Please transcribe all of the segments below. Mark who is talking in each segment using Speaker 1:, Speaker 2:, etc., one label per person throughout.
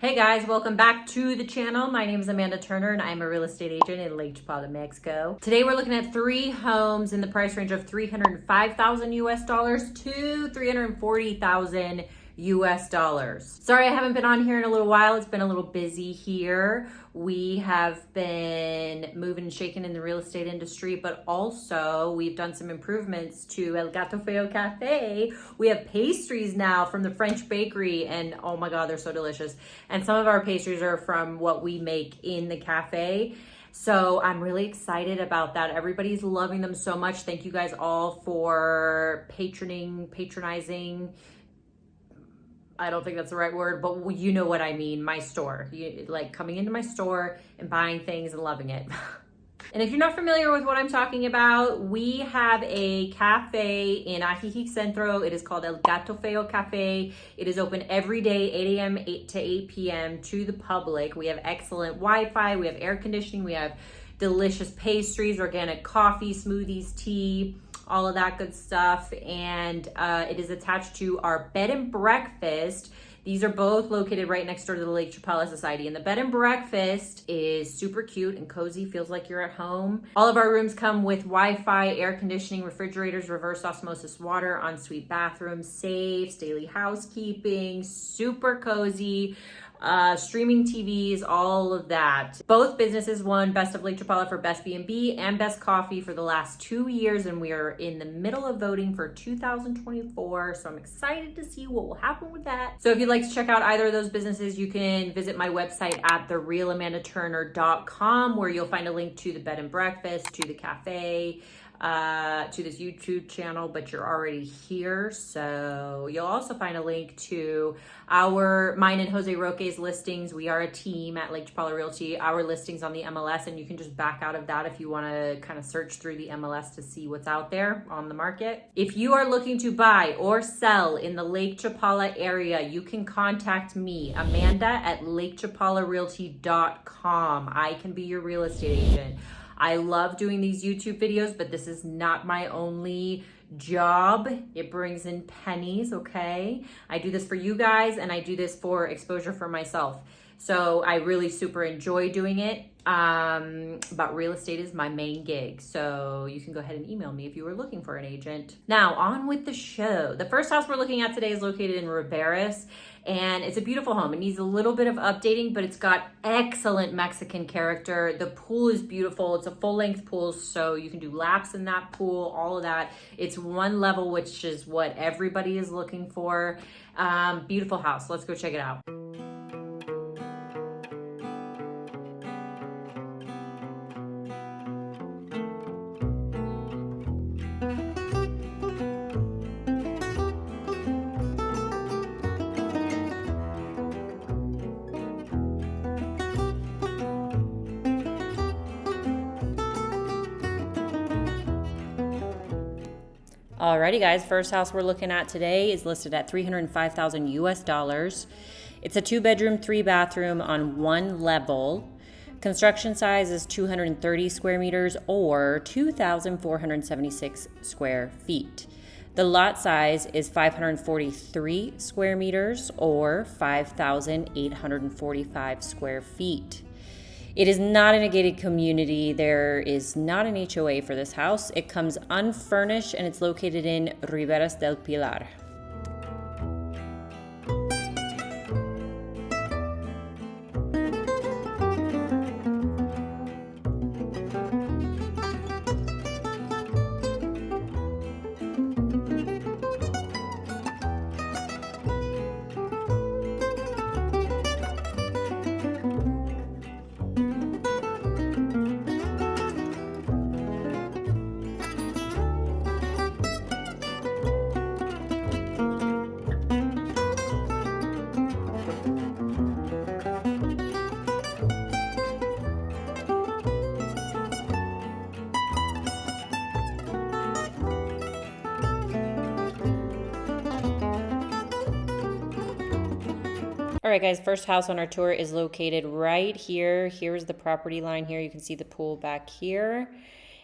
Speaker 1: Hey guys, welcome back to the channel. My name is Amanda Turner and I'm a real estate agent in Lake Chapala, Mexico. Today we're looking at 3 homes in the price range of $305,000 US dollars to $340,000 US dollars. Sorry I haven't been on here in a little while. It's been a little busy here. We have been moving and shaking in the real estate industry, but also we've done some improvements to El Gato Feo Cafe. We have pastries now from the French bakery and oh my God, they're so delicious. And some of our pastries are from what we make in the cafe. So I'm really excited about that. Everybody's loving them so much. Thank you guys all for patronizing. I don't think that's the right word, but you know what I mean, my store. Like coming into my store and buying things and loving it. And if you're not familiar with what I'm talking about, we have a cafe in Ajijic Centro. It is called El Gato Feo Cafe. It is open every day, 8 a.m. to 8 p.m. to the public. We have excellent Wi-Fi, we have air conditioning, we have delicious pastries, organic coffee, smoothies, tea, all of that good stuff. And it is attached to our bed and breakfast. These are both located right next door to the Lake Chapala Society. And the bed and breakfast is super cute and cozy, feels like you're at home. All of our rooms come with Wi-Fi, air conditioning, refrigerators, reverse osmosis water, ensuite bathrooms, safes, daily housekeeping, super cozy. Streaming TVs, all of that. Both businesses won Best of Lake Chapala for Best B&B and Best Coffee for the last 2 years, and we are in the middle of voting for 2024, so I'm excited to see what will happen with that. So if you'd like to check out either of those businesses, you can visit my website at therealamandaturner.com, where you'll find a link to the bed and breakfast, to the cafe, to this YouTube channel, but you're already here. So you'll also find a link to mine and Jose Roque's listings. We are a team at Lake Chapala Realty, our listings on the MLS, and you can just back out of that if you want to kind of search through the MLS to see what's out there on the market. If you are looking to buy or sell in the Lake Chapala area, you can contact me, Amanda, at lakechapalarealty.com. I can be your real estate agent. I love doing these YouTube videos, but this is not my only job. It brings in pennies, okay? I do this for you guys and I do this for exposure for myself. So I really super enjoy doing it. But real estate is my main gig. So you can go ahead and email me if you were looking for an agent. Now on with the show. The first house we're looking at today is located in Riberas, and it's a beautiful home. It needs a little bit of updating, but it's got excellent Mexican character. The pool is beautiful. It's a full length pool, so you can do laps in that pool, all of that. It's one level, which is what everybody is looking for. Beautiful house. Let's go check it out. Alrighty guys, first house we're looking at today is listed at $305,000 US dollars. It's a 2-bedroom, 3-bathroom on 1 level. Construction size is 230 square meters or 2,476 square feet. The lot size is 543 square meters or 5,845 square feet. It is not in a gated community. There is not an HOA for this house. It comes unfurnished and it's located in Riberas del Pilar. All right, guys, first house on our tour is located right here. Here's the property line here. You can see the pool back here.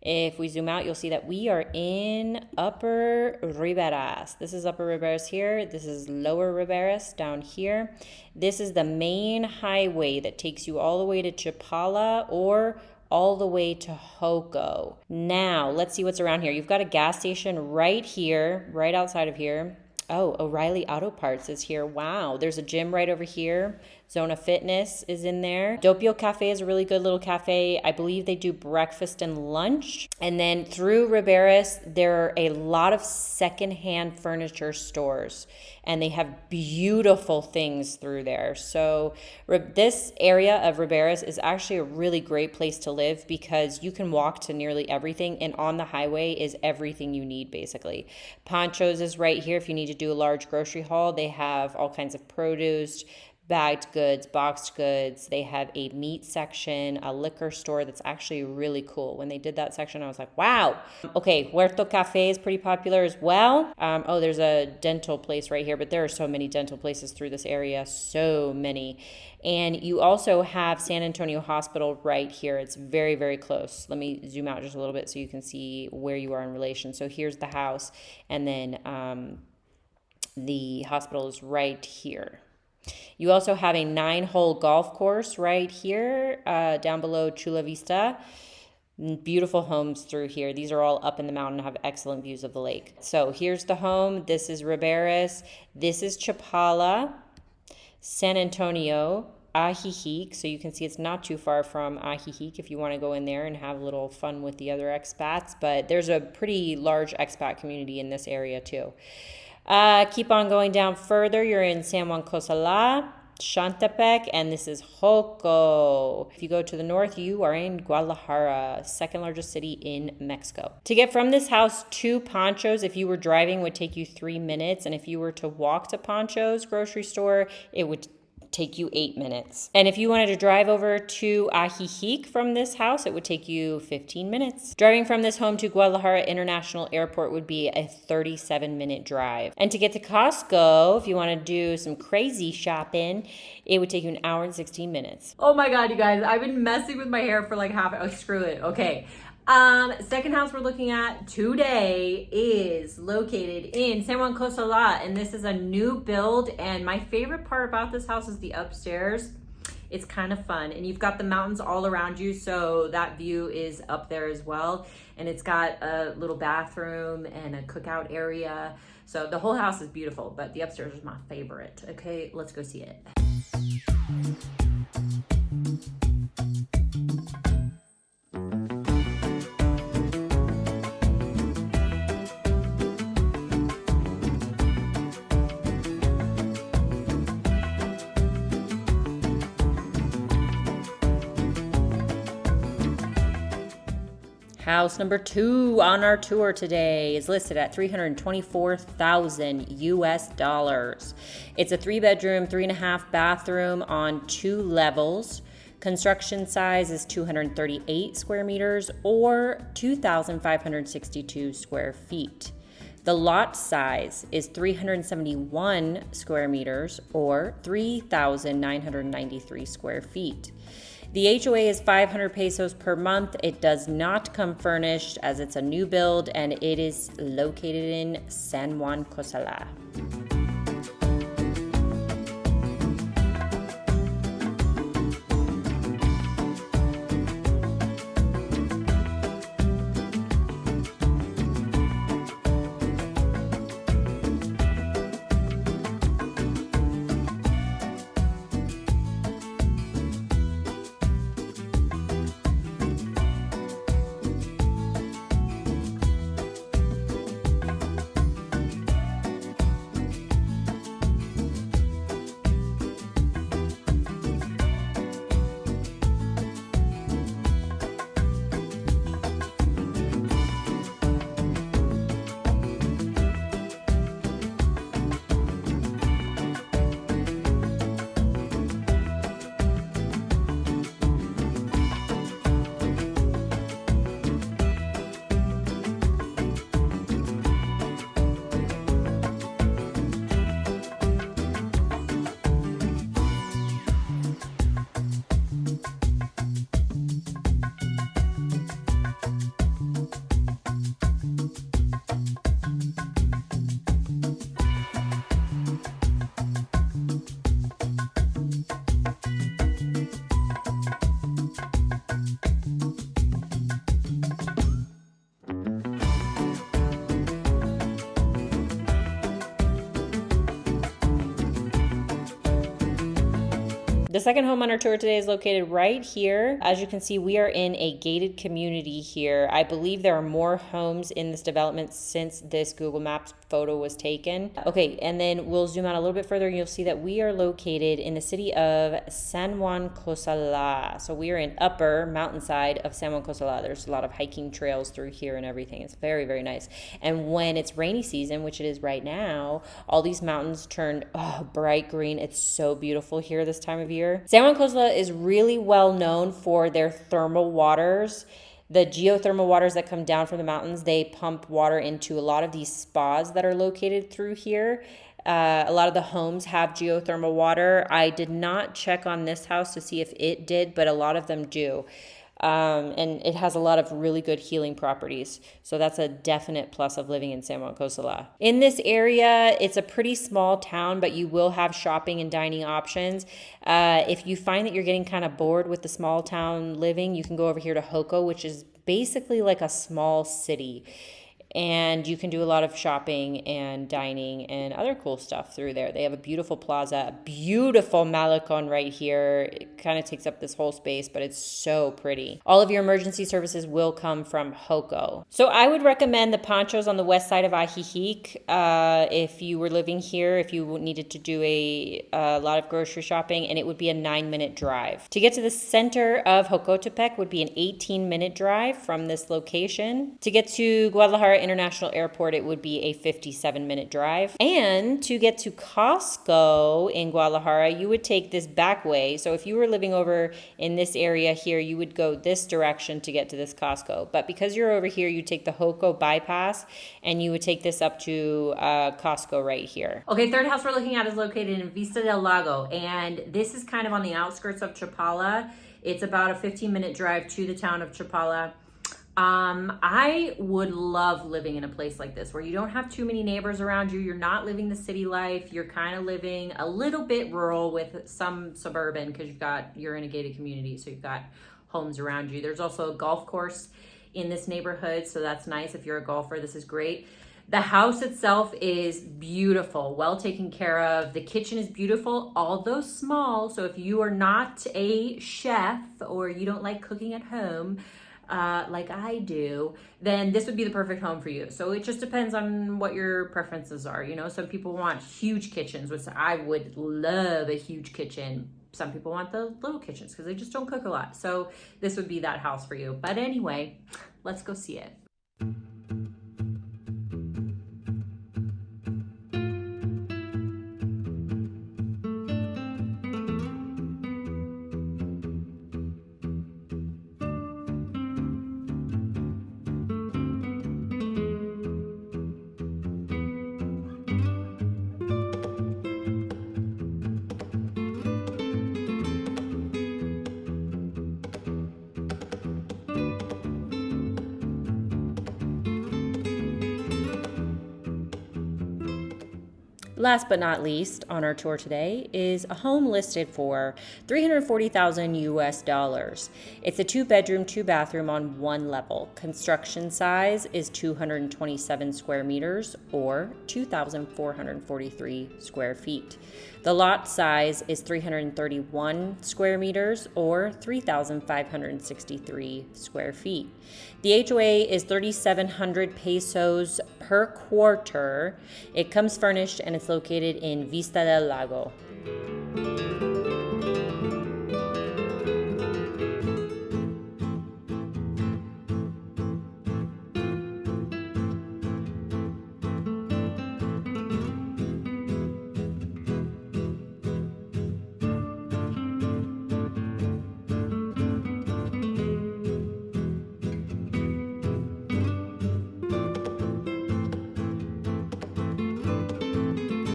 Speaker 1: If we zoom out, you'll see that we are in Upper Riberas. This is Upper Riberas here. This is Lower Riberas down here. This is the main highway that takes you all the way to Chapala or all the way to Joco. Now, let's see what's around here. You've got a gas station right here, right outside of here. Oh, O'Reilly Auto Parts is here. Wow. There's a gym right over here. Zona Fitness is in there. Gato Feo Cafe is a really good little cafe. I believe they do breakfast and lunch. And then through Riberas, there are a lot of secondhand furniture stores. And they have beautiful things through there. So this area of Riberas is actually a really great place to live because you can walk to nearly everything. And on the highway is everything you need, basically. Ponchos is right here if you need to do a large grocery haul. They have all kinds of produce, bagged goods, boxed goods. They have a meat section, a liquor store that's actually really cool. When they did that section, I was like, wow. Okay, Huerto Cafe is pretty popular as well. Oh, there's a dental place right here, but there are so many dental places through this area, so many. And you also have San Antonio Hospital right here. It's very, very close. Let me zoom out just a little bit so you can see where you are in relation. So here's the house, and then the hospital is right here. You also have a 9-hole golf course right here down below Chula Vista. Beautiful homes through here. These are all up in the mountain, have excellent views of the lake. So here's the home. This is Riberas. This is Chapala, San Antonio, Ajijic. So you can see it's not too far from Ajijic if you want to go in there and have a little fun with the other expats. But there's a pretty large expat community in this area too. Keep on going down further. You're in San Juan Cosala, Xantepec, and this is Joco. If you go to the north, you are in Guadalajara, second largest city in Mexico. To get from this house to Ponchos, if you were driving, would take you 3 minutes. And if you were to walk to Ponchos grocery store, it would take you 8 minutes. And if you wanted to drive over to Ajijic from this house, it would take you 15 minutes. Driving from this home to Guadalajara International Airport would be a 37-minute drive. And to get to Costco, if you want to do some crazy shopping, it would take you 1 hour and 16 minutes. Oh my God, you guys, I've been messing with my hair for like half, oh, screw it, okay. Second house we're looking at today is located in San Juan Cosala, and this is a new build. And my favorite part about this house is the upstairs. It's kind of fun, and you've got the mountains all around you, so that view is up there as well. And it's got a little bathroom and a cookout area. So the whole house is beautiful, but the upstairs is my favorite. Okay, let's go see it. House number 2 on our tour today is listed at $324,000 US. It's a 3-bedroom, 3.5 bathroom on 2 levels. Construction size is 238 square meters or 2,562 square feet. The lot size is 371 square meters or 3,993 square feet. The HOA is 500 pesos per month. It does not come furnished as it's a new build, and it is located in San Juan Cosala. The second home on our tour today is located right here. As you can see, we are in a gated community here. I believe there are more homes in this development since this Google Maps photo was taken. Okay, and then we'll zoom out a little bit further and you'll see that we are located in the city of San Juan Cosala. So we are in upper mountainside of San Juan Cosala. There's a lot of hiking trails through here and everything. It's very, very nice. And when it's rainy season, which it is right now, all these mountains turn bright green. It's so beautiful here this time of year. San Juan Cosala is really well known for their thermal waters. The geothermal waters that come down from the mountains, they pump water into a lot of these spas that are located through here. A lot of the homes have geothermal water. I did not check on this house to see if it did, but a lot of them do. And it has a lot of really good healing properties. So that's a definite plus of living in San Juan Cosala. In this area, it's a pretty small town, but you will have shopping and dining options. If you find that you're getting kind of bored with the small town living, you can go over here to Joko, which is basically like a small city. And you can do a lot of shopping and dining and other cool stuff through there. They have a beautiful plaza, a beautiful malecon right here. It kind of takes up this whole space, but it's so pretty. All of your emergency services will come from Joko. So I would recommend the Panchos on the west side of Ajijic if you were living here, if you needed to do a lot of grocery shopping, and it would be a 9-minute drive. To get to the center of Jocotepec would be an 18-minute drive from this location. To get to Guadalajara International Airport, it would be a 57-minute drive. And to get to Costco in Guadalajara, you would take this back way. So if you were living over in this area here, you would go this direction to get to this Costco. But because you're over here, you take the Joko bypass and you would take this up to Costco right here. Okay, third house we're looking at is located in Vista del Lago, and this is kind of on the outskirts of Chapala. It's about a 15-minute drive to the town of Chapala. I would love living in a place like this where you don't have too many neighbors around you. You're not living the city life. You're kind of living a little bit rural with some suburban because you're in a gated community. So you've got homes around you. There's also a golf course in this neighborhood. So that's nice. If you're a golfer, this is great. The house itself is beautiful, well taken care of. The kitchen is beautiful, although small. So if you are not a chef or you don't like cooking at home, like I do, then this would be the perfect home for you. So it just depends on what your preferences are. You know, some people want huge kitchens, which I would love a huge kitchen. Some people want the little kitchens because they just don't cook a lot. So this would be that house for you. But anyway, let's go see it. Last but not least on our tour today is a home listed for $340,000 US. It's a 2-bedroom, 2-bathroom on 1 level. Construction size is 227 square meters or 2,443 square feet. The lot size is 331 square meters or 3,563 square feet. The HOA is 3,700 pesos per quarter. It comes furnished and it's located in Vista del Lago.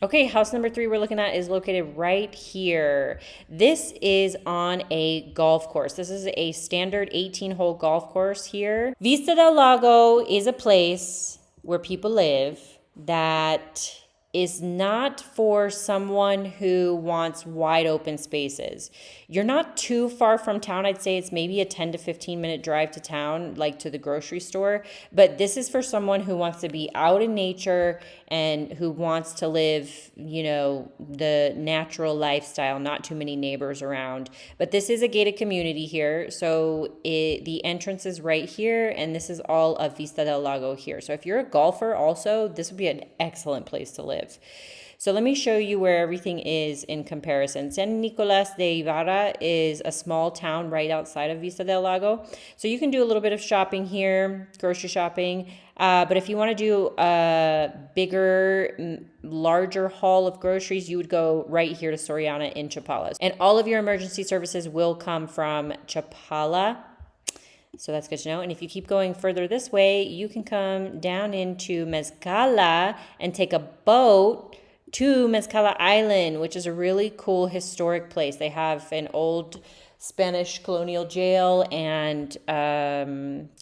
Speaker 1: Okay, house number 3 we're looking at is located right here. This is on a golf course. This is a standard 18-hole golf course here. Vista del Lago is a place where people live that is not for someone who wants wide open spaces. You're not too far from town. I'd say it's maybe a 10 to 15 minute drive to town, like to the grocery store. But this is for someone who wants to be out in nature and who wants to live, you know, the natural lifestyle, not too many neighbors around. But this is a gated community here. So the entrance is right here, and this is all of Vista del Lago here. So if you're a golfer also, this would be an excellent place to live. So let me show you where everything is in comparison. San Nicolas de Ibarra is a small town right outside of Vista del Lago. So you can do a little bit of shopping here, grocery shopping. But if you want to do a bigger, larger haul of groceries, you would go right here to Soriana in Chapala. And all of your emergency services will come from Chapala. So that's good to know. And if you keep going further this way, you can come down into Mezcala and take a boat to Mezcala Island, which is a really cool historic place. They have an old Spanish colonial jail and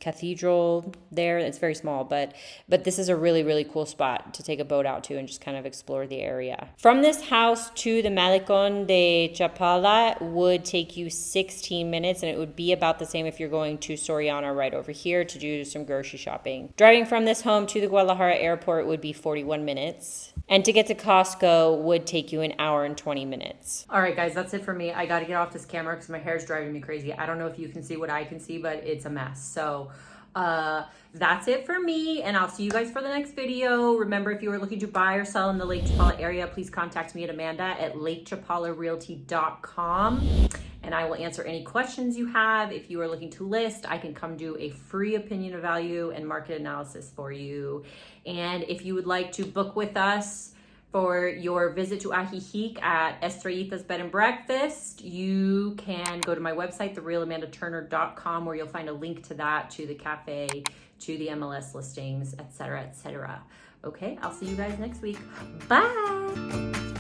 Speaker 1: cathedral there. It's very small, but this is a really, really cool spot to take a boat out to and just kind of explore the area. From this house to the Malecón de Chapala would take you 16 minutes, and it would be about the same if you're going to Soriana right over here to do some grocery shopping. Driving from this home to the Guadalajara airport would be 41 minutes. And to get to Costco would take you an hour and 20 minutes. All right, guys, that's it for me. I got to get off this camera because my hair is driving me crazy. I don't know if you can see what I can see, but it's a mess. So that's it for me, and I'll see you guys for the next video. Remember, if you are looking to buy or sell in the Lake Chapala area, please contact me at Amanda at lakechapalarealty.com. And I will answer any questions you have. If you are looking to list, I can come do a free opinion of value and market analysis for you. And if you would like to book with us for your visit to Ajijic at Estrellita's Bed and Breakfast, you can go to my website, therealamandaturner.com, where you'll find a link to that, to the cafe, to the MLS listings, etc., etc. Okay, I'll see you guys next week. Bye.